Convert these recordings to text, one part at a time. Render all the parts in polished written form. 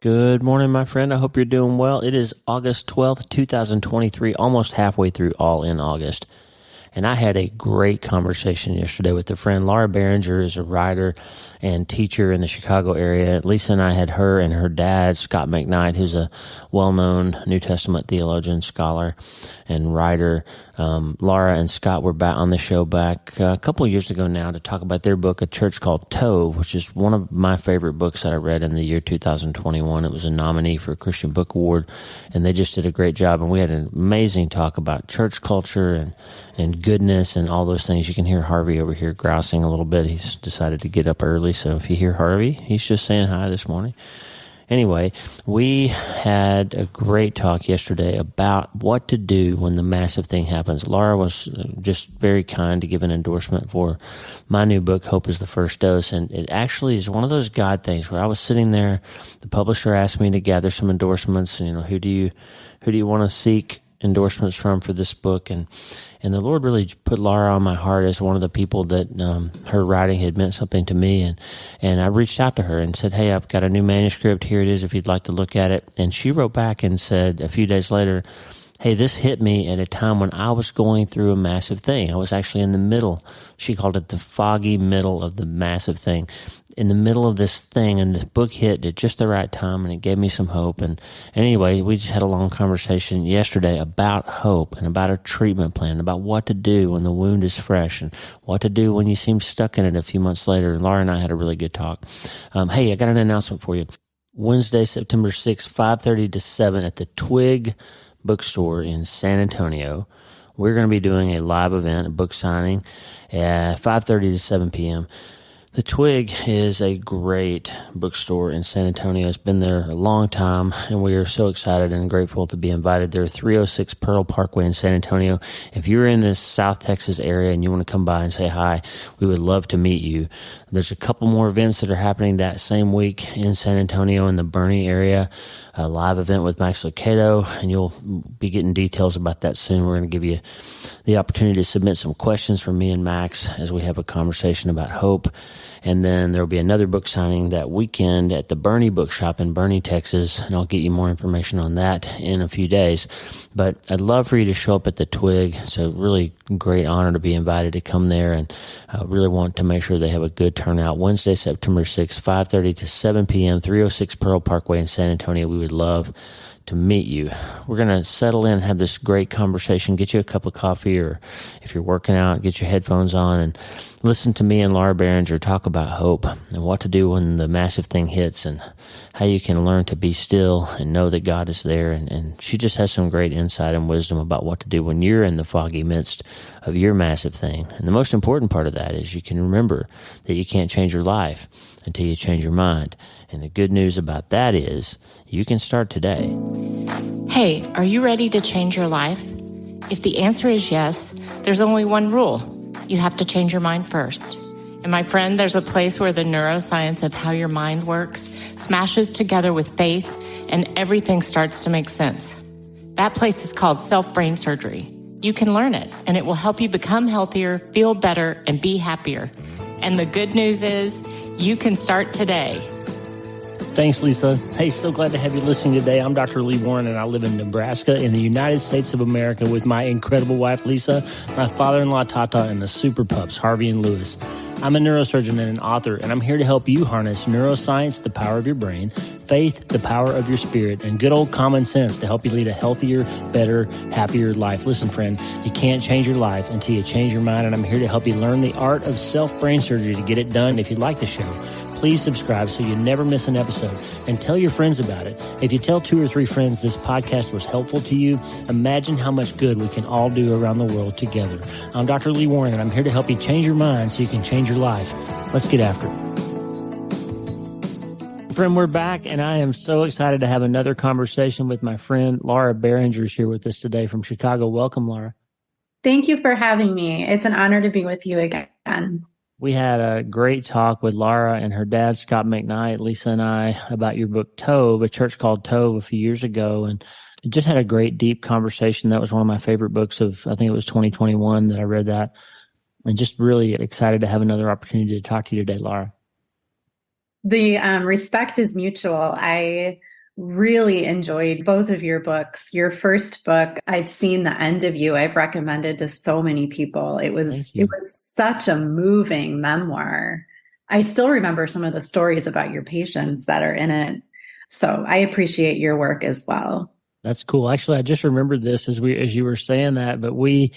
Good morning, my friend. I hope you're doing well. It is August 12th, 2023, almost halfway through all in August. And I had a great conversation yesterday with a friend. Laura Barringer is a writer and teacher in the Chicago area. Lisa and I had her and her dad, Scott McKnight, who's a well-known New Testament theologian, scholar, and writer. Laura and Scott were back on the show back a couple of years ago now to talk about their book, A Church Called Tove, which is one of my favorite books that I read in the year 2021. It was a nominee for a Christian Book Award, and they just did a great job. And we had an amazing talk about church culture and goodness and all those things. You can hear Harvey over here grousing a little bit. He's decided to get up early, so if you hear Harvey, he's just saying hi this morning. Anyway, we had a great talk yesterday about what to do when the massive thing happens. Laura was just very kind to give an endorsement for my new book, Hope is the First Dose, and it actually is one of those God things where I was sitting there, the publisher asked me to gather some endorsements, who do you want to seek endorsements from for this book, and the Lord really put Laura on my heart as one of the people that her writing had meant something to me, and I reached out to her and said, hey, I've got a new manuscript, here it is if you'd like to look at it. And she wrote back and said a few days later, hey, this hit me at a time when I was going through a massive thing. I was actually in the middle. She called it the foggy middle of the massive thing. In the middle of this thing, and the book hit at just the right time, and it gave me some hope. And anyway, we just had a long conversation yesterday about hope and about a treatment plan, about what to do when the wound is fresh and what to do when you seem stuck in it a few months later. And Laura and I had a really good talk. Hey, I got an announcement for you. Wednesday, September 6th, 5:30 to 7 at the Twig Bookstore in San Antonio. We're going to be doing a live event, a book signing at 5:30 to 7 p.m. The Twig is a great bookstore in San Antonio. It's been there a long time, and we are so excited and grateful to be invited there. 306 Pearl Parkway in San Antonio. If you're in this South Texas area and you want to come by and say hi, we would love to meet you. There's a couple more events that are happening that same week in San Antonio in the Bernie area. A live event with Max Lucado, and you'll be getting details about that soon. We're going to give you the opportunity to submit some questions from me and Max as we have a conversation about hope. And then there'll be another book signing that weekend at the Bernie Bookshop in Bernie, Texas, and I'll get you more information on that in a few days. But I'd love for you to show up at the Twig. It's a really great honor to be invited to come there, and I really want to make sure they have a good turnout. Wednesday, September 6th, 5:30 to 7 p.m., 306 Pearl Parkway in San Antonio. We would love to meet you. We're going to settle in and have this great conversation, get you a cup of coffee, or if you're working out, get your headphones on and listen to me and Laura Barringer talk about hope and what to do when the massive thing hits and how you can learn to be still and know that God is there. And she just has some great insight and wisdom about what to do when you're in the foggy midst of your massive thing. And the most important part of that is you can remember that you can't change your life until you change your mind. And the good news about that is you can start today. Hey, are you ready to change your life? If the answer is yes, there's only one rule. You have to change your mind first. And my friend, there's a place where the neuroscience of how your mind works smashes together with faith and everything starts to make sense. That place is called self-brain surgery. You can learn it, and it will help you become healthier, feel better, and be happier. And the good news is you can start today. Thanks, Lisa. Hey, so glad to have you listening today. I'm Dr. Lee Warren, and I live in Nebraska in the United States of America with my incredible wife, Lisa, my father-in-law, Tata, and the super pups, Harvey and Lewis. I'm a neurosurgeon and an author, and I'm here to help you harness neuroscience, the power of your brain, faith, the power of your spirit, and good old common sense to help you lead a healthier, better, happier life. Listen, friend, you can't change your life until you change your mind, and I'm here to help you learn the art of self-brain surgery to get it done. If you like the show, please subscribe so you never miss an episode, and tell your friends about it. If you tell 2 or 3 friends this podcast was helpful to you, imagine how much good we can all do around the world together. I'm Dr. Lee Warren, and I'm here to help you change your mind so you can change your life. Let's get after it. Friend, we're back, and I am so excited to have another conversation with my friend Laura Barringer is here with us today from Chicago. Welcome, Laura. Thank you for having me. It's an honor to be with you again. We had a great talk with Laura and her dad, Scott McKnight, Lisa and I, about your book, Tove, A Church Called Tove, a few years ago. And just had a great, deep conversation. That was one of my favorite books of, I think it was 2021 that I read that. And just really excited to have another opportunity to talk to you today, Laura. The respect is mutual. I really enjoyed both of your books. Your first book, I've seen the end of you. I've recommended to so many people. It was Thank you. such a moving memoir. I still remember some of the stories about your patients that are in it. So I appreciate your work as well. That's cool. Actually, I just remembered this as you were saying that, but we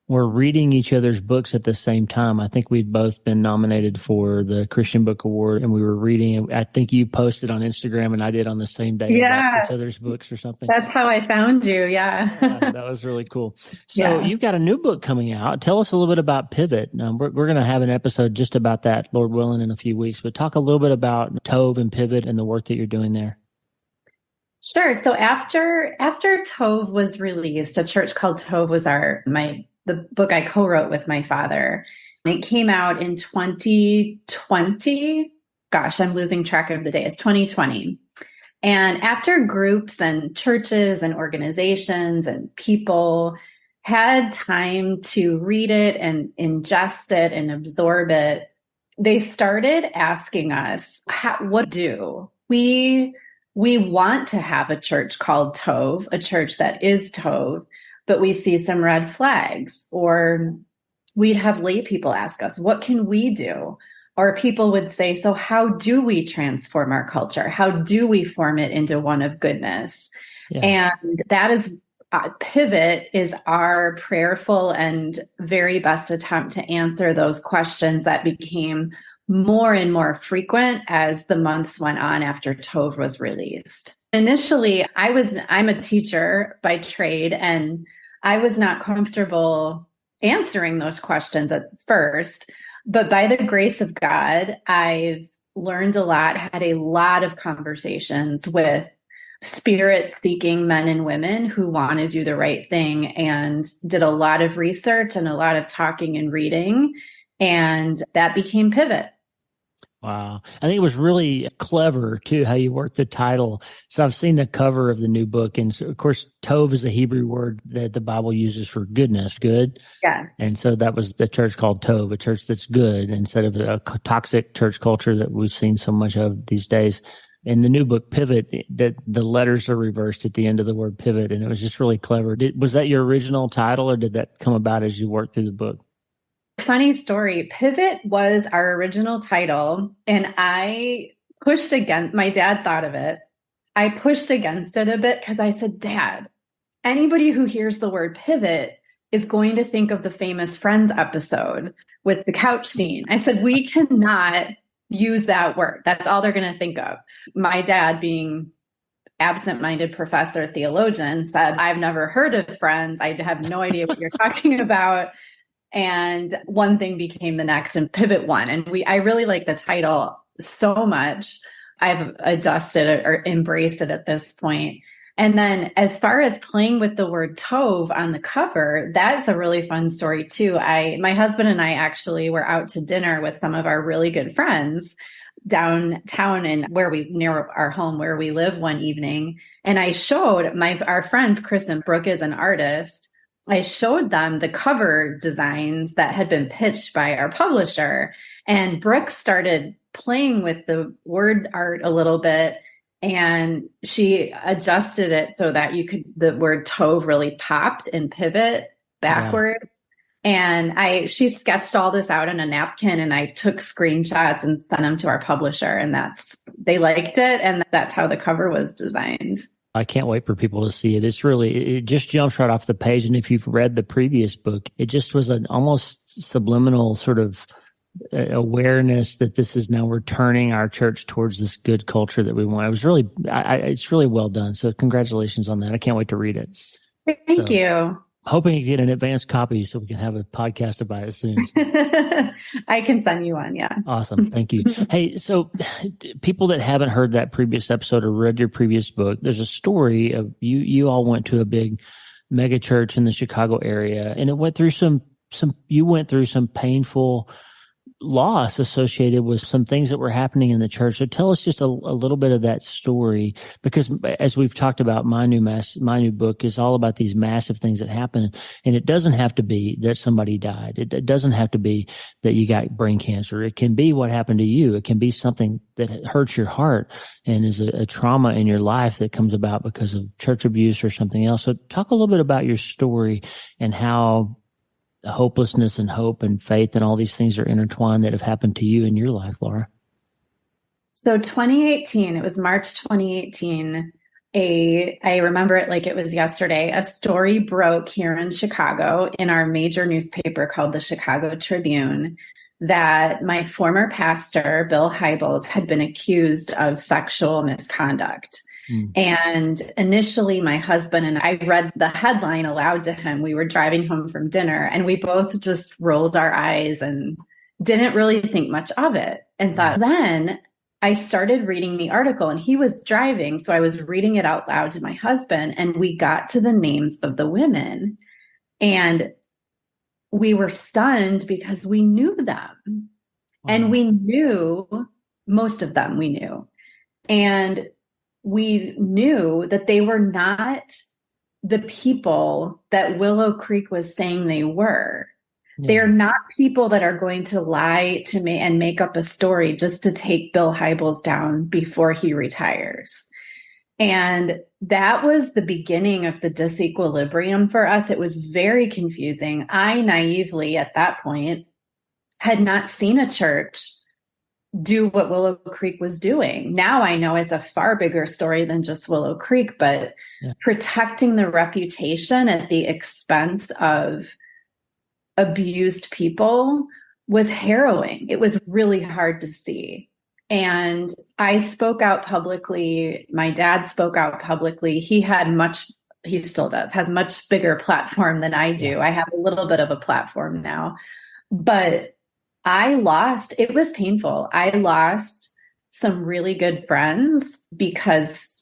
were reading each other's books at the same time. I think we'd both been nominated for the Christian Book Award, and we were reading. I think you posted on Instagram, and I did on the same day about each Yeah, other's books or something. that's how I found you. Yeah. Yeah, that was really cool. So Yeah. you've got a new book coming out. Tell us a little bit about Pivot. We're going to have an episode just about that, Lord willing, in a few weeks. But talk a little bit about Tove and Pivot and the work that you're doing there. Sure. So after Tove was released, a church called Tove was the book I co-wrote with my father. It came out in 2020. Gosh, I'm losing track of the days. 2020. And after groups and churches and organizations and people had time to read it and ingest it and absorb it, they started asking us, what do we want to have a church called Tove, a church that is Tove, but we see some red flags. Or we'd have lay people ask us, what can we do? Or people would say, so how do we transform our culture? How do we form it into one of goodness? Yeah. And that is Pivot is our prayerful and very best attempt to answer those questions that became more and more frequent as the months went on after Tove was released. Initially, I'm a teacher by trade, and I was not comfortable answering those questions at first. But by the grace of God, I've learned a lot, had a lot of conversations with spirit-seeking men and women who want to do the right thing, and did a lot of research and a lot of talking and reading. And that became Pivot. Wow. I think it was really clever, too, how you worked the title. So I've seen the cover of the new book. And so, of course, Tove is a Hebrew word that the Bible uses for goodness, good. Yes. And so that was the church called Tove, a church that's good, instead of a toxic church culture that we've seen so much of these days. In the new book, Pivot, that the letters are reversed at the end of the word pivot. And it was just really clever. Was that your original title, or did that come about as you worked through the book? Funny story. Pivot was our original title, and I pushed against, my dad thought of it. I pushed against it a bit because I said, Dad, anybody who hears the word pivot is going to think of the famous Friends episode with the couch scene. I said, we cannot use that word. That's all they're going to think of. My dad, being absent-minded professor theologian, said, I've never heard of Friends. I have no idea what you're talking about. And one thing became the next, and Pivot won. And I really like the title so much. I've adjusted it or embraced it at this point. And then as far as playing with the word Tove on the cover, that's a really fun story too. My husband and I actually were out to dinner with some of our really good friends downtown and near our home where we live one evening. And I showed our friends, Chris and Brooke is an artist. I showed them the cover designs that had been pitched by our publisher, and Brooke started playing with the word art a little bit, and she adjusted it so that the word Tove really popped and pivot backward. Yeah. And she sketched all this out on a napkin, and I took screenshots and sent them to our publisher, and they liked it. And that's how the cover was designed. I can't wait for people to see it. It just jumps right off the page. And if you've read the previous book, it just was an almost subliminal sort of awareness that this is now returning our church towards this good culture that we want. It was really, it's really well done. So congratulations on that. I can't wait to read it. Thank you. Hoping to get an advanced copy so we can have a podcast about it soon. I can send you one. Yeah. Awesome. Thank you. Hey, so people that haven't heard that previous episode or read your previous book, there's a story of you all went to a big mega church in the Chicago area, and it went through you went through some painful loss associated with some things that were happening in the church. So tell us just a little bit of that story, because as we've talked about, my new book is all about these massive things that happen. And it doesn't have to be that somebody died. It doesn't have to be that you got brain cancer. It can be what happened to you. It can be something that hurts your heart and is a trauma in your life that comes about because of church abuse or something else. So talk a little bit about your story and how hopelessness and hope and faith and all these things are intertwined that have happened to you in your life, Laura. So 2018, it was March 2018. I remember it like it was yesterday. A story broke here in Chicago in our major newspaper called the Chicago Tribune that my former pastor, Bill Hybels, had been accused of sexual misconduct. And initially, my husband and I read the headline aloud to him. We were driving home from dinner, and we both just rolled our eyes and didn't really think much of it and thought, then I started reading the article, and he was driving. So I was reading it out loud to my husband, and we got to the names of the women, and we were stunned because we knew them. And we knew most of them, we knew. And we knew that they were not the people that Willow Creek was saying they were. Yeah. They're not people that are going to lie to me and make up a story just to take Bill Hybels down before he retires. And that was the beginning of the disequilibrium for us. It was very confusing. I naively, at that point, had not seen a church do what Willow Creek was doing. Now I know it's a far bigger story than just Willow Creek, but protecting the reputation at the expense of abused people was harrowing. It was really hard to see. And I spoke out publicly. My dad spoke out publicly. He still does, has much bigger platform than I do. I have a little bit of a platform now, but it was painful. I lost some really good friends because,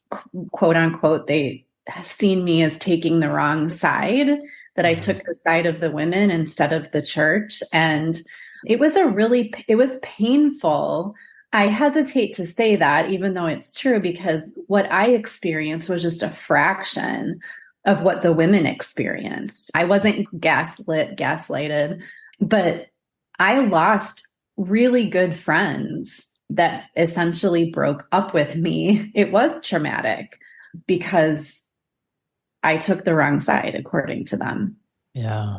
quote unquote, they seen me as taking the wrong side, that I took the side of the women instead of the church. And it was painful. I hesitate to say that, even though it's true, because what I experienced was just a fraction of what the women experienced. I wasn't gaslighted, but I lost really good friends that essentially broke up with me. It was traumatic because I took the wrong side, according to them. Yeah.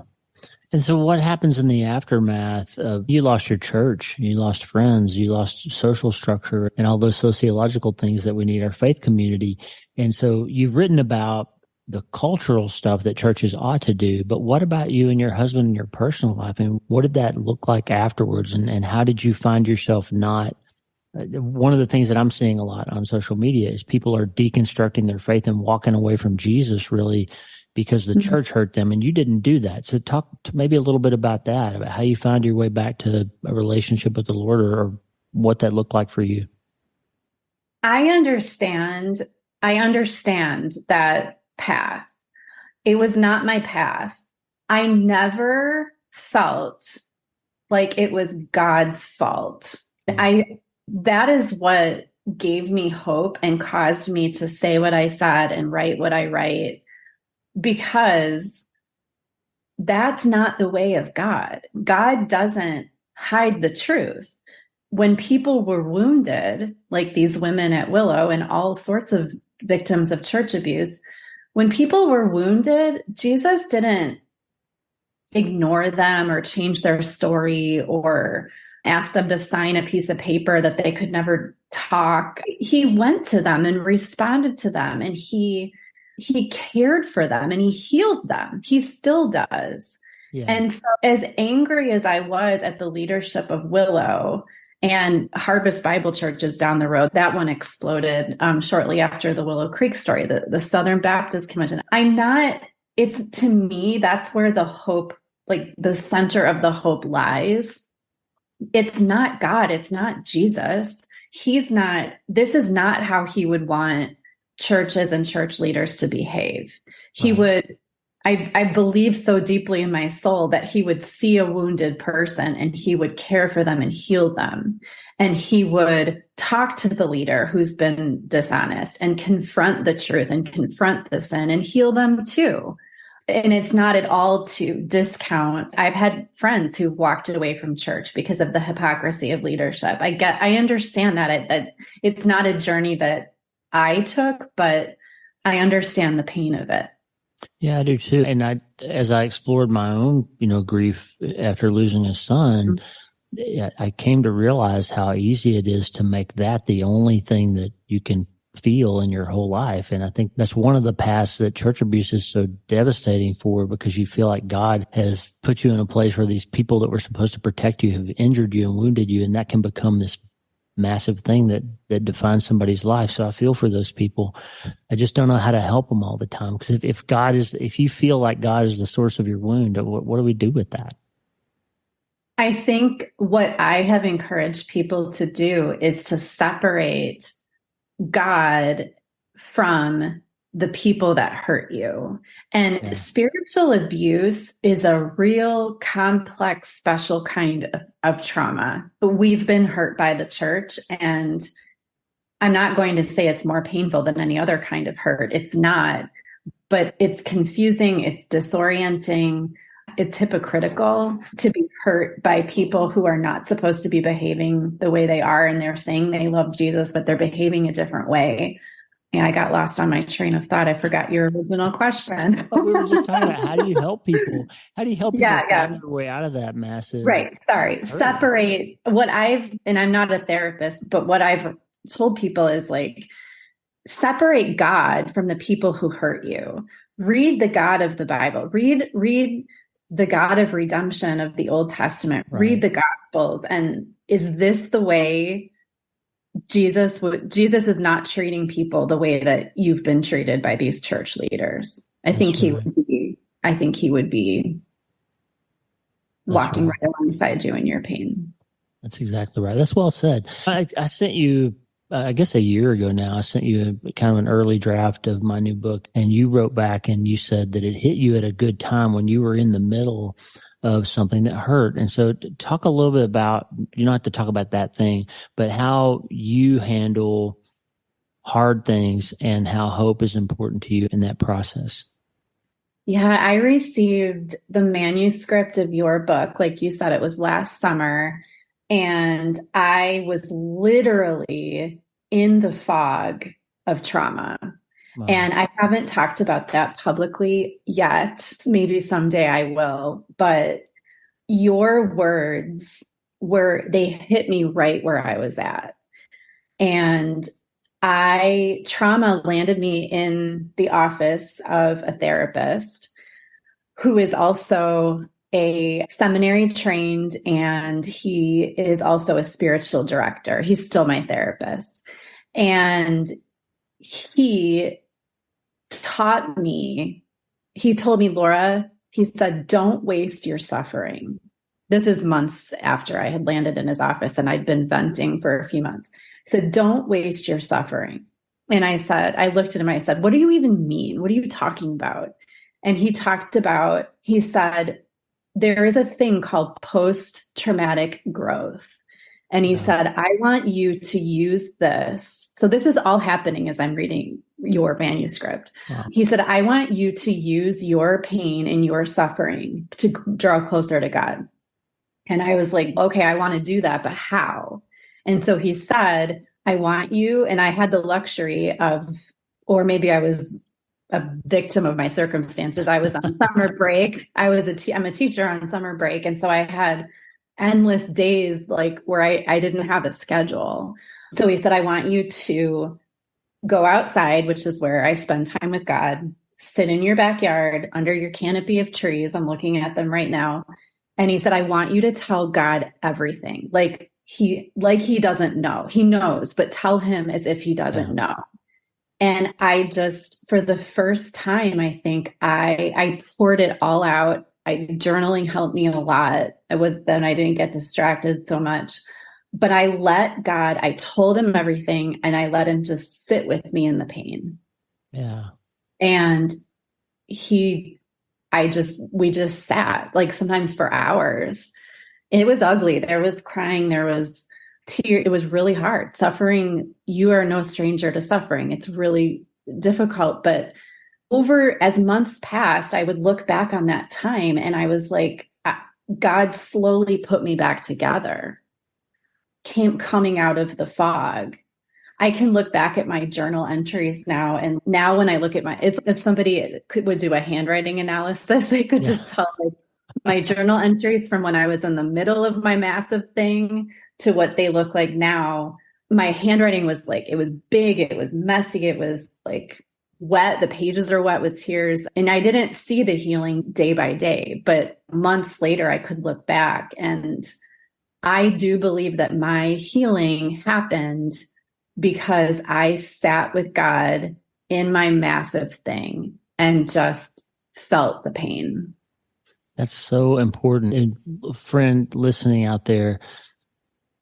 And so what happens in the aftermath of you lost your church, you lost friends, you lost social structure and all those sociological things that we need, our faith community. And so you've written about the cultural stuff that churches ought to do, but what about you and your husband in your personal life? And what did that look like afterwards? And how did you find yourself not? One of the things that I'm seeing a lot on social media is people are deconstructing their faith and walking away from Jesus really because the church hurt them, and you didn't do that. So talk maybe a little bit about that, about how you found your way back to a relationship with the Lord, or what that looked like for you. I understand that path. It was not my path. I never felt like it was God's fault. That is what gave me hope and caused me to say what I said and write what I write, because that's not the way of God. God doesn't hide the truth. When people were wounded, like these women at Willow and all sorts of victims of church abuse, when people were wounded, Jesus didn't ignore them or change their story or ask them to sign a piece of paper that they could never talk. He went to them and responded to them, and he cared for them and he healed them. He still does. Yeah. And so as angry as I was at the leadership of Willow and Harvest Bible Church is down the road, that one exploded shortly after the Willow Creek story, the Southern Baptist Convention. To me, that's where the hope, like the center of the hope lies. It's not God. It's not Jesus. This is not how he would want churches and church leaders to behave. I believe so deeply in my soul that he would see a wounded person and he would care for them and heal them. And he would talk to the leader who's been dishonest and confront the truth and confront the sin and heal them too. And it's not at all to discount. I've had friends who've walked away from church because of the hypocrisy of leadership. I understand that it's not a journey that I took, but I understand the pain of it. Yeah, I do too. And as I explored my own, grief after losing a son, I came to realize how easy it is to make that the only thing that you can feel in your whole life. And I think that's one of the paths that church abuse is so devastating for, because you feel like God has put you in a place where these people that were supposed to protect you have injured you and wounded you. And that can become this massive thing that defines somebody's life. So I feel for those people. I just don't know how to help them all the time. Because if you feel like God is the source of your wound, what do we do with that? I think what I have encouraged people to do is to separate God from the people that hurt you. And spiritual abuse is a real complex, special kind of trauma. We've been hurt by the church, and I'm not going to say it's more painful than any other kind of hurt. It's not, but it's confusing. It's disorienting. It's hypocritical to be hurt by people who are not supposed to be behaving the way they are. And they're saying they love Jesus, but they're behaving a different way. Yeah, I got lost on my train of thought. I forgot your original question. We were just talking about how do you help people? How do you help people find their way out of that massive? Right. Sorry. Hurt. Separate and I'm not a therapist, but what I've told people is separate God from the people who hurt you. Read the God of the Bible. Read the God of redemption of the Old Testament. Right. Read the Gospels. And is this the way Jesus is not treating people the way that you've been treated by these church leaders? I think he would be walking right alongside you in your pain. That's exactly right. That's well said. I sent you, I guess a year ago now, I sent you kind of an early draft of my new book, and you wrote back and you said that it hit you at a good time when you were in the middle of something that hurt. And so talk a little bit about, you don't have to talk about that thing, but how you handle hard things and how hope is important to you in that process. Yeah, I received the manuscript of your book. Like you said, it was last summer. And I was literally in the fog of trauma. Wow. And I haven't talked about that publicly yet. Maybe someday I will. But your words they hit me right where I was at. And trauma landed me in the office of a therapist who is also a seminary trained, and he is also a spiritual director. He's still my therapist. And he told me, Laura, he said, don't waste your suffering. This is months after I had landed in his office and I'd been venting for a few months. He said, don't waste your suffering. And I looked at him, I said, what do you even mean? What are you talking about? And he said, there is a thing called post-traumatic growth. And he said, I want you to use this. So this is all happening as I'm reading your manuscript. Wow. He said, I want you to use your pain and your suffering to draw closer to God. And I was like, okay, I want to do that, but how? And so he said, I want you, and I had the luxury of, or maybe I was a victim of my circumstances. I was on summer break. I'm a teacher on summer break. And so I had endless days where I didn't have a schedule. So he said, I want you to go outside, which is where I spend time with God, sit in your backyard under your canopy of trees. I'm looking at them right now. And he said, I want you to tell God everything. He doesn't know. He knows, but tell him as if he doesn't know. And I just, for the first time, I think I poured it all out. Journaling helped me a lot. I didn't get distracted so much, but I let God, I told him everything, and I let him just sit with me in the pain. Yeah. And he we just sat like sometimes for hours. It was ugly. There was crying. There was tears. It was really hard. Suffering, you are no stranger to suffering. It's really difficult. But over as months passed, I would look back on that time and I was like, God slowly put me back together, coming out of the fog. I can look back at my journal entries now. And now when I look at if somebody would do a handwriting analysis, they could just tell like, my journal entries from when I was in the middle of my massive thing to what they look like now. My handwriting was like, it was big, it was messy, it was like wet. The pages are wet with tears. And I didn't see the healing day by day, but months later, I could look back. And I do believe that my healing happened because I sat with God in my massive thing and just felt the pain. That's so important. And friend listening out there,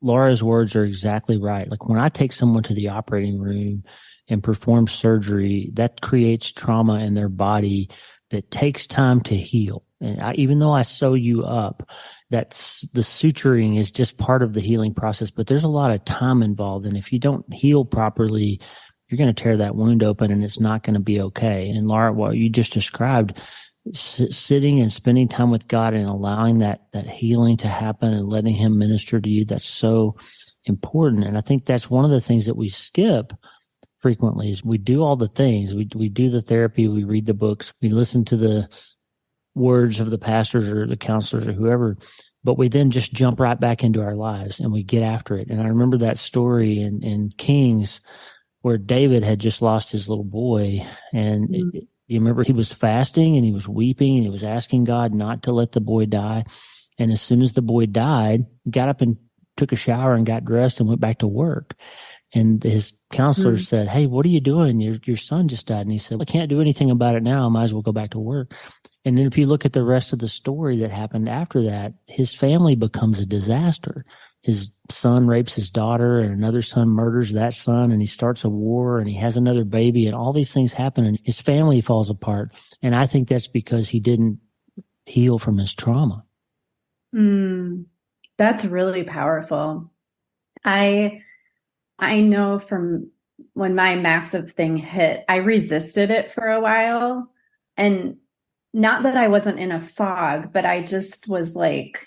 Laura's words are exactly right. Like when I take someone to the operating room and perform surgery, that creates trauma in their body that takes time to heal. And even though I sew you up, that's the suturing is just part of the healing process, but there's a lot of time involved. And if you don't heal properly, you're going to tear that wound open and it's not going to be okay. And Laura, what you just described, sitting and spending time with God and allowing that healing to happen and letting him minister to you, that's so important. And I think that's one of the things that we skip frequently is we do all the things. We do the therapy, we read the books, we listen to the words of the pastors or the counselors or whoever, but we then just jump right back into our lives and we get after it. And I remember that story in Kings where David had just lost his little boy, and you remember he was fasting and he was weeping and he was asking God not to let the boy die. And as soon as the boy died, got up and took a shower and got dressed and went back to work. And his counselor said, "Hey, what are you doing? Your son just died." And he said, "I can't do anything about it now. I might as well go back to work." And then if you look at the rest of the story that happened after that, his family becomes a disaster. His son rapes his daughter and another son murders that son, and he starts a war and he has another baby and all these things happen and his family falls apart. And I think that's because he didn't heal from his trauma. That's really powerful. I know from when my massive thing hit, I resisted it for a while. And not that I wasn't in a fog, but I just was like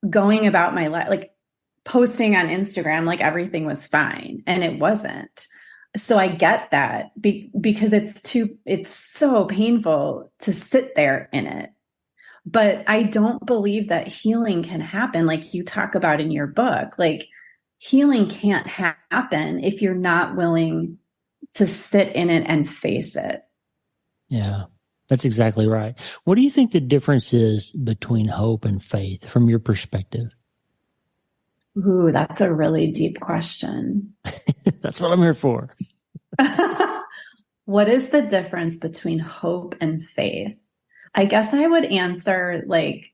going about my life, like posting on Instagram, like everything was fine. And it wasn't. So I get that because it's so painful to sit there in it. But I don't believe that healing can happen like you talk about in your book. Like healing can't happen if you're not willing to sit in it and face it. Yeah. That's exactly right. What do you think the difference is between hope and faith from your perspective? Ooh, that's a really deep question. That's what I'm here for. What is the difference between hope and faith? I guess I would answer like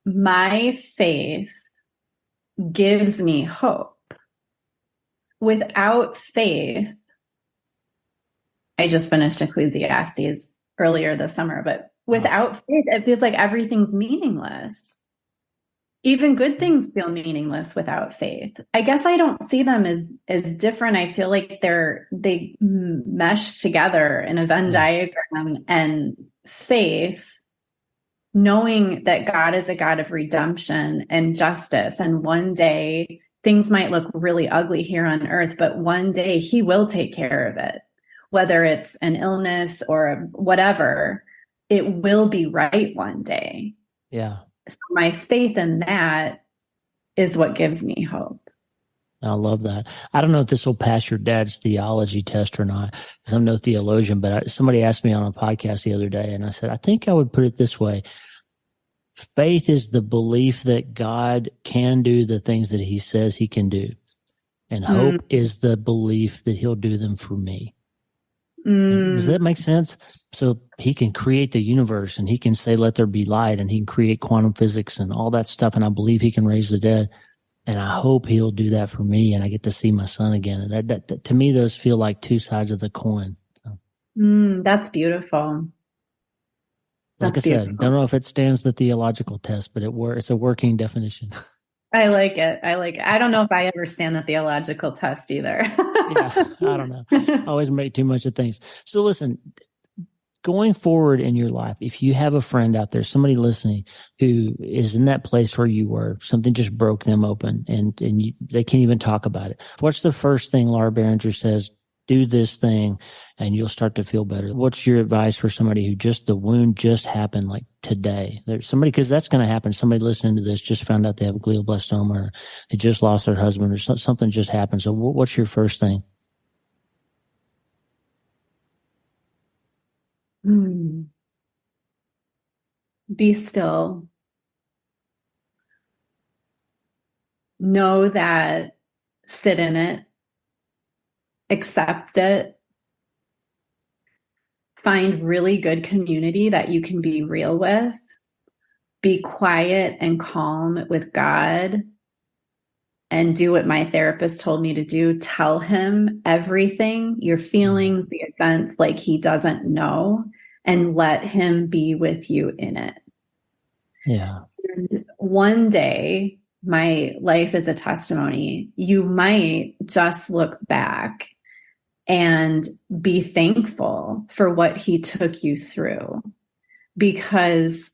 my faith gives me hope. Without faith, I just finished Ecclesiastes earlier this summer, but without faith, it feels like everything's meaningless. Even good things feel meaningless without faith. I guess I don't see them as different. I feel like they mesh together in a Venn diagram. And faith, knowing that God is a God of redemption and justice, and one day things might look really ugly here on earth, but one day he will take care of it. Whether it's an illness or whatever, it will be right one day. Yeah. So my faith in that is what gives me hope. I love that. I don't know if this will pass your dad's theology test or not, because I'm no theologian, but somebody asked me on a podcast the other day, and I said, I think I would put it this way. Faith is the belief that God can do the things that he says he can do. And hope is the belief that he'll do them for me. Does that make sense? So he can create the universe and he can say, let there be light, and he can create quantum physics and all that stuff. And I believe he can raise the dead. And I hope he'll do that for me. And I get to see my son again. And that to me, those feel like two sides of the coin. So. That's beautiful. Like That's I said, don't beautiful. know if it stands the theological test, but it's a working definition. I like it. I like it. I don't know if I ever stand the theological test either. Yeah, I don't know. I always make too much of things. So listen, going forward in your life, if you have a friend out there, somebody listening who is in that place where you were, something just broke them open and they can't even talk about it. What's the first thing Laura Barringer says? Do this thing and you'll start to feel better. What's your advice for somebody who the wound just happened like today? There's somebody, because that's going to happen. Somebody listening to this just found out they have a glioblastoma or they just lost their husband or something just happened. So what's your first thing? Be still. Know that, sit in it, accept it, find really good community that you can be real with, be quiet and calm with God, and do what my therapist told me to do. Tell him everything, your feelings, the events, like he doesn't know, and let him be with you in it. Yeah. And one day, my life is a testimony. You might just look back and be thankful for what he took you through, because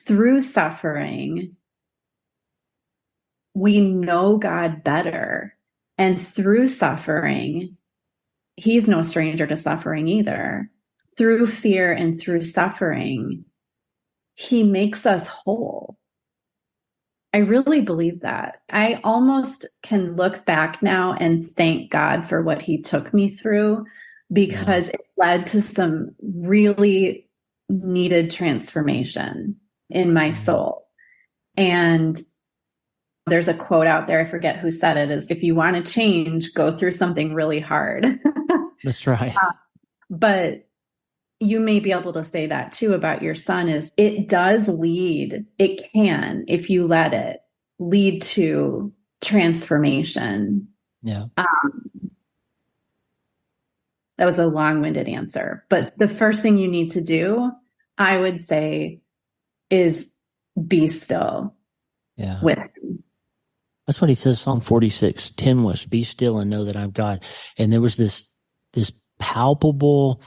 through suffering, we know God better. And through suffering, he's no stranger to suffering either. Through fear and through suffering, he makes us whole. I really believe that. I almost can look back now and thank God for what he took me through, because it led to some really needed transformation in my soul. And there's a quote out there, I forget who said it, is if you want to change, go through something really hard. That's right. But you may be able to say that too about your son, is it does lead, it can, if you let it, lead to transformation. Yeah. That was a long-winded answer. But the first thing you need to do, I would say, is be still with him. That's what he says, Psalm 46:10 was, be still and know that I'm God. And there was this palpable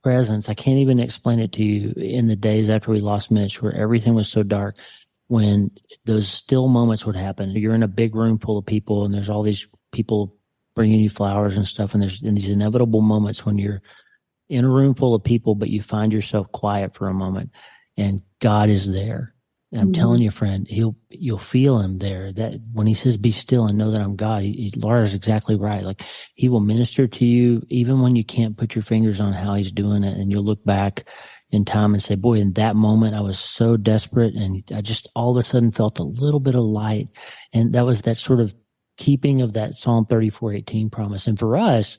presence. I can't even explain it to you in the days after we lost Mitch, where everything was so dark, when those still moments would happen. You're in a big room full of people and there's all these people bringing you flowers and stuff. And there's these inevitable moments when you're in a room full of people, but you find yourself quiet for a moment and God is there. And I'm telling you, friend, you'll feel him there. That when he says, be still and know that I'm God, Laura's exactly right. Like, he will minister to you even when you can't put your fingers on how he's doing it. And you'll look back in time and say, boy, in that moment, I was so desperate. And I just all of a sudden felt a little bit of light. And that was that sort of keeping of that Psalm 34:18 promise. And for us,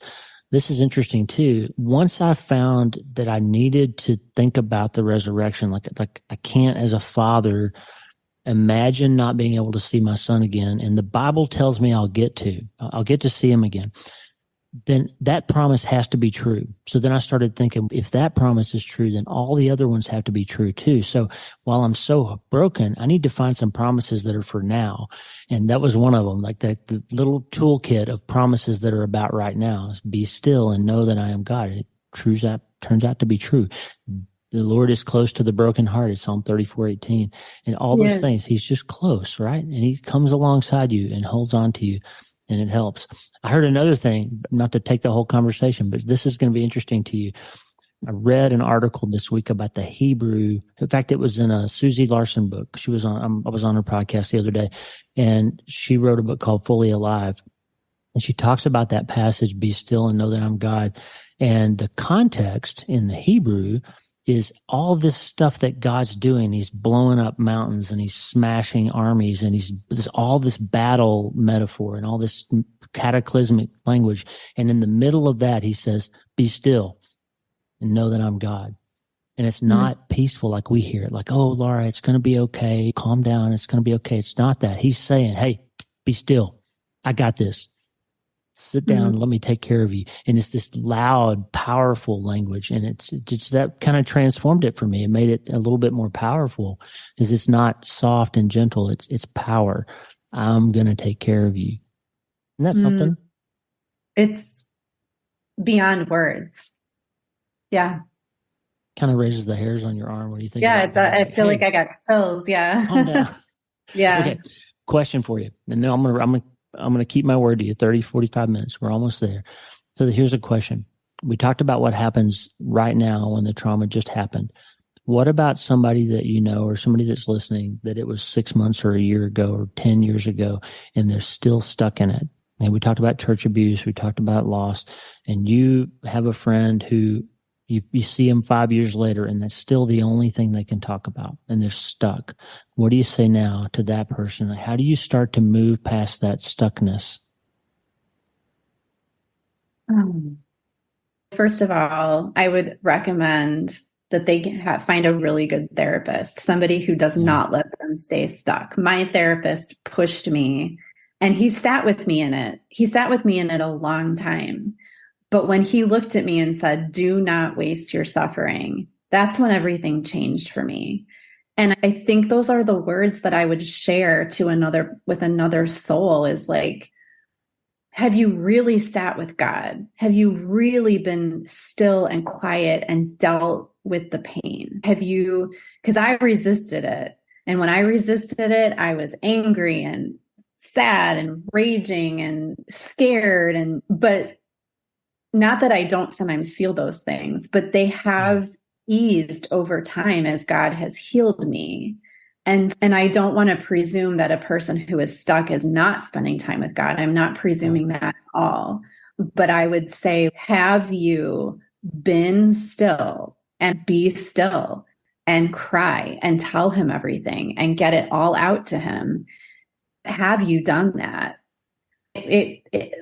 this is interesting too. Once I found that I needed to think about the resurrection, like I can't as a father imagine not being able to see my son again. And the Bible tells me I'll get to see him again. Then that promise has to be true. So then I started thinking, if that promise is true, then all the other ones have to be true too. So while I'm so broken, I need to find some promises that are for now. And that was one of them, like the little toolkit of promises that are about right now. Be still and know that I am God. It turns out to be true. The Lord is close to the brokenhearted, Psalm 34:18. And all those things, he's just close, right? And he comes alongside you and holds on to you. And it helps. I heard another thing, not to take the whole conversation, but this is going to be interesting to you. I read an article this week about the Hebrew. In fact, it was in a Susie Larson book. I was on her podcast the other day, and she wrote a book called Fully Alive. And she talks about that passage, be still and know that I'm God. And the context in the Hebrew is all this stuff that God's doing. He's blowing up mountains and he's smashing armies and there's all this battle metaphor and all this cataclysmic language. And in the middle of that, he says, be still and know that I'm God. And it's not peaceful like we hear it. Like, oh, Laura, it's going to be okay. Calm down. It's going to be okay. It's not that. He's saying, hey, be still. I got this. Sit down, let me take care of you. And it's this loud, powerful language. And it's just that kind of transformed it for me. It made it a little bit more powerful, is it's not soft and gentle. It's power. I'm going to take care of you. Isn't that something? It's beyond words. Yeah. Kind of raises the hairs on your arm when you think Yeah, about it. I feel like I got chills. Yeah. Calm down. Yeah. Okay. Question for you. And then I'm going to keep my word to you. 30, 45 minutes. We're almost there. So here's a question. We talked about what happens right now when the trauma just happened. What about somebody that you know, or somebody that's listening, that it was 6 months or a year ago or 10 years ago, and they're still stuck in it? And we talked about church abuse. We talked about loss. And you have a friend who you see them 5 years later, and that's still the only thing they can talk about, and they're stuck. What do you say now to that person? How do you start to move past that stuckness? First of all, I would recommend that they find a really good therapist, somebody who does not let them stay stuck. My therapist pushed me, and he sat with me in it. He sat with me in it a long time. But when he looked at me and said, "Do not waste your suffering," that's when everything changed for me. And I think those are the words that I would share to another soul, is like, have you really sat with God? Have you really been still and quiet and dealt with the pain? Because I resisted it. And when I resisted it, I was angry and sad and raging and scared. But not that I don't sometimes feel those things, but they have eased over time as God has healed me. And I don't want to presume that a person who is stuck is not spending time with God. I'm not presuming that at all. But I would say, have you been still and be still and cry and tell him everything and get it all out to him? Have you done that?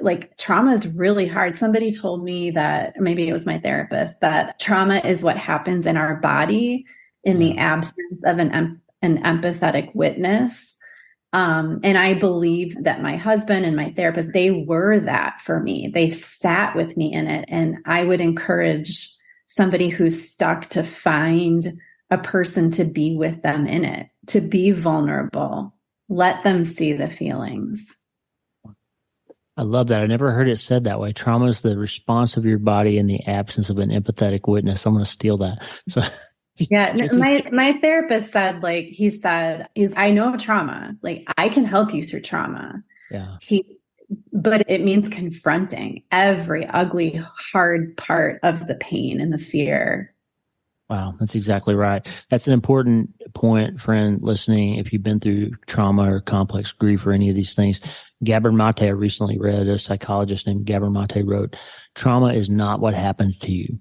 Like, trauma is really hard. Somebody told me that, or maybe it was my therapist, that trauma is what happens in our body in the absence of an empathetic witness. And I believe that my husband and my therapist, they were that for me. They sat with me in it. And I would encourage somebody who's stuck to find a person to be with them in it, to be vulnerable, let them see the feelings. I love that. I never heard it said that way. Trauma is the response of your body in the absence of an empathetic witness. I'm going to steal that. So yeah, my therapist said, like, I know trauma. Like, I can help you through trauma. Yeah. But it means confronting every ugly, hard part of the pain and the fear. Wow, that's exactly right. That's an important point, friend listening. If you've been through trauma or complex grief or any of these things, Gabor Mate, I recently read, a psychologist named Gabor Mate wrote, trauma is not what happens to you.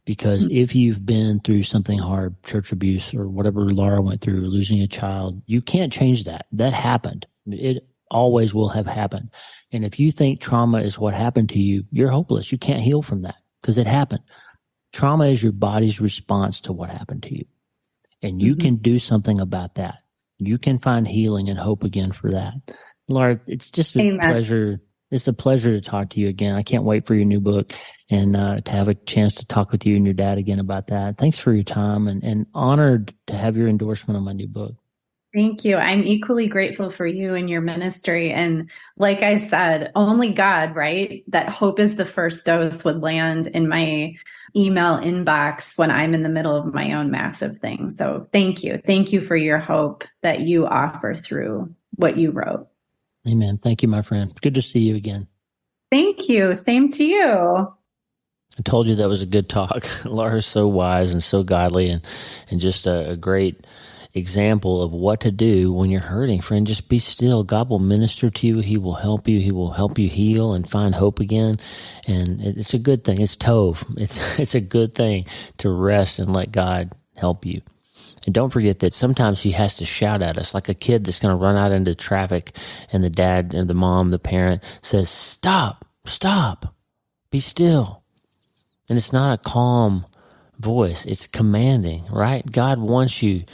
Because if you've been through something hard, church abuse or whatever Laura went through, losing a child, you can't change that. That happened. It always will have happened. And if you think trauma is what happened to you, you're hopeless. You can't heal from that because it happened. Trauma is your body's response to what happened to you. And you can do something about that. You can find healing and hope again for that. Laura, it's just a pleasure. It's a pleasure to talk to you again. I can't wait for your new book and to have a chance to talk with you and your dad again about that. Thanks for your time and honored to have your endorsement on my new book. Thank you. I'm equally grateful for you and your ministry. And like I said, only God, right? That hope is the first dose would land in my email inbox when I'm in the middle of my own massive thing. So thank you. Thank you for your hope that you offer through what you wrote. Amen. Thank you, my friend. Good to see you again. Thank you. Same to you. I told you that was a good talk. Laura's so wise and so godly and just a great example of what to do when you're hurting. Friend, just be still. God will minister to you. He will help you. He will help you heal and find hope again. And it's a good thing. It's tov. It's a good thing to rest and let God help you. And don't forget that sometimes he has to shout at us, like a kid that's going to run out into traffic and the dad and the mom, the parent says, stop, be still. And it's not a calm voice. It's commanding, right? God wants you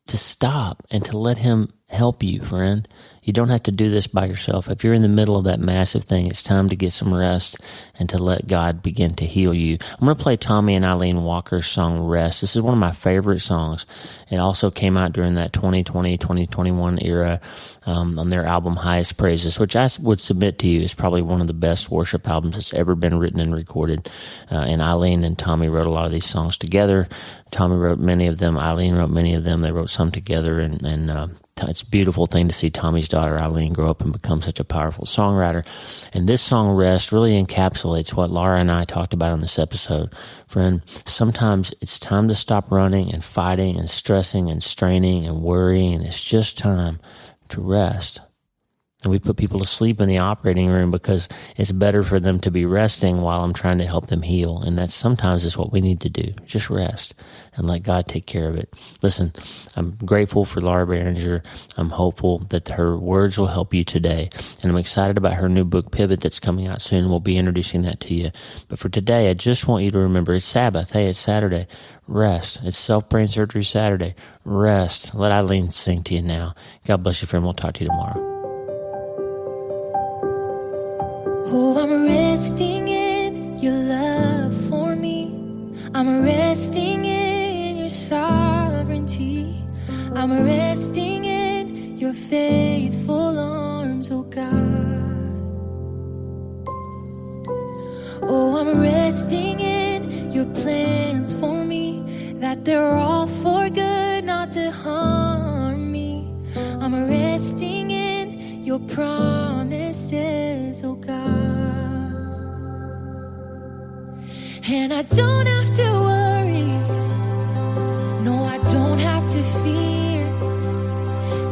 to stop and to let him help you, friend. You don't have to do this by yourself. If you're in the middle of that massive thing, it's time to get some rest and to let God begin to heal you. I'm going to play Tommy and Eileen Walker's song, Rest. This is one of my favorite songs. It also came out during that 2020, 2021 era on their album, Highest Praises, which I would submit to you is probably one of the best worship albums that's ever been written and recorded. And Eileen and Tommy wrote a lot of these songs together. Tommy wrote many of them. Eileen wrote many of them. They wrote some together, and it's a beautiful thing to see Tommy's daughter, Eileen, grow up and become such a powerful songwriter. And this song, Rest, really encapsulates what Laura and I talked about on this episode. Friend, sometimes it's time to stop running and fighting and stressing and straining and worrying, and it's just time to rest. And we put people to sleep in the operating room because it's better for them to be resting while I'm trying to help them heal. And that's sometimes is what we need to do. Just rest and let God take care of it. Listen, I'm grateful for Laura Barringer. I'm hopeful that her words will help you today. And I'm excited about her new book, Pivot, that's coming out soon. We'll be introducing that to you. But for today, I just want you to remember it's Sabbath. Hey, it's Saturday. Rest. It's Self-Brain Surgery Saturday. Rest. Let Eileen sing to you now. God bless you, friend. We'll talk to you tomorrow. Oh, I'm resting in your love for me. I'm resting in your sovereignty. I'm resting in your faithful arms, oh God. Oh, I'm resting in your plans for me, that they're all for good, not to harm me. I'm resting in your promises, oh God. And I don't have to worry, no, I don't have to fear,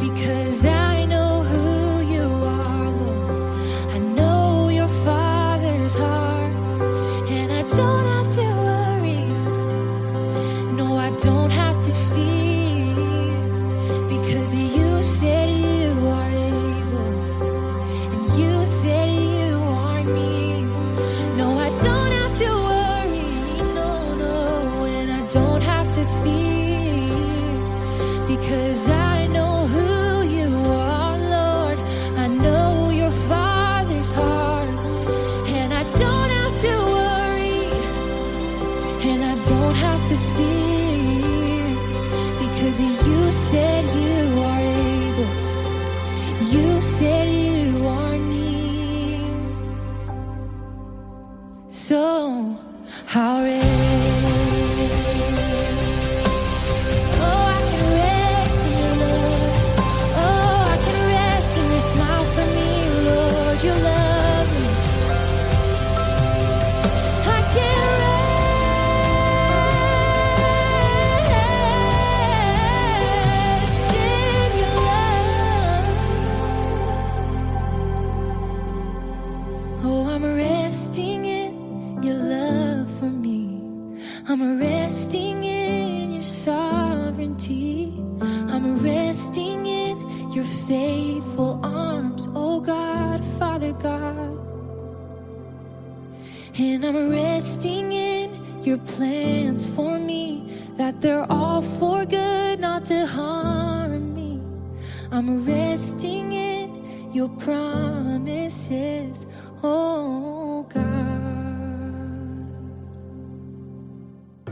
because I know who you are, Lord. I know your Father's heart. And I don't have to worry, no, I don't have to fear, because you said you are able, and you said you are near. No, I don't have to worry, no, and I don't have to fear, because I know who you are, Lord. I know your Father's heart. And I don't have to worry, and I don't have to fear, because you said you are able, you said you are near. So I'll rest. Oh, I can rest in your love. Oh, I can rest in your smile for me, Lord. You love me. I can rest in your love. Oh, I'm resting in your love for me. I'm resting in your sovereignty. I'm resting in your faithful arms, oh God, Father God. And I'm resting in your plans for me, that they're all for good, not to harm me. I'm resting in your promises, oh God.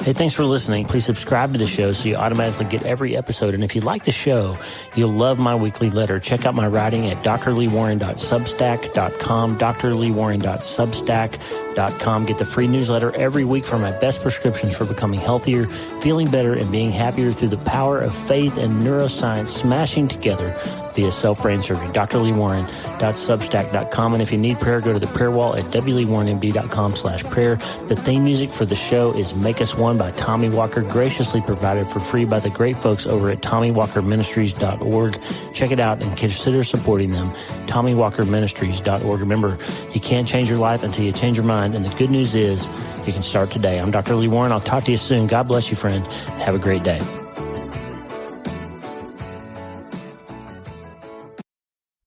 Hey, thanks for listening. Please subscribe to the show so you automatically get every episode. And if you like the show, you'll love my weekly letter. Check out my writing at drleewarren.substack.com, drleewarren.substack.com. Get the free newsletter every week for my best prescriptions for becoming healthier, feeling better, and being happier through the power of faith and neuroscience smashing together via self-brain surgery. drleewarren.substack.com. And if you need prayer, go to the prayer wall at wleewarrenmd.com/prayer. The theme music for the show is Make Us One by Tommy Walker, graciously provided for free by the great folks over at TommyWalkerMinistries.org. Check it out and consider supporting them. TommyWalkerMinistries.org. Remember, you can't change your life until you change your mind, and the good news is you can start today. I'm Dr. Lee Warren. I'll talk to you soon. God bless you, friend. Have a great day.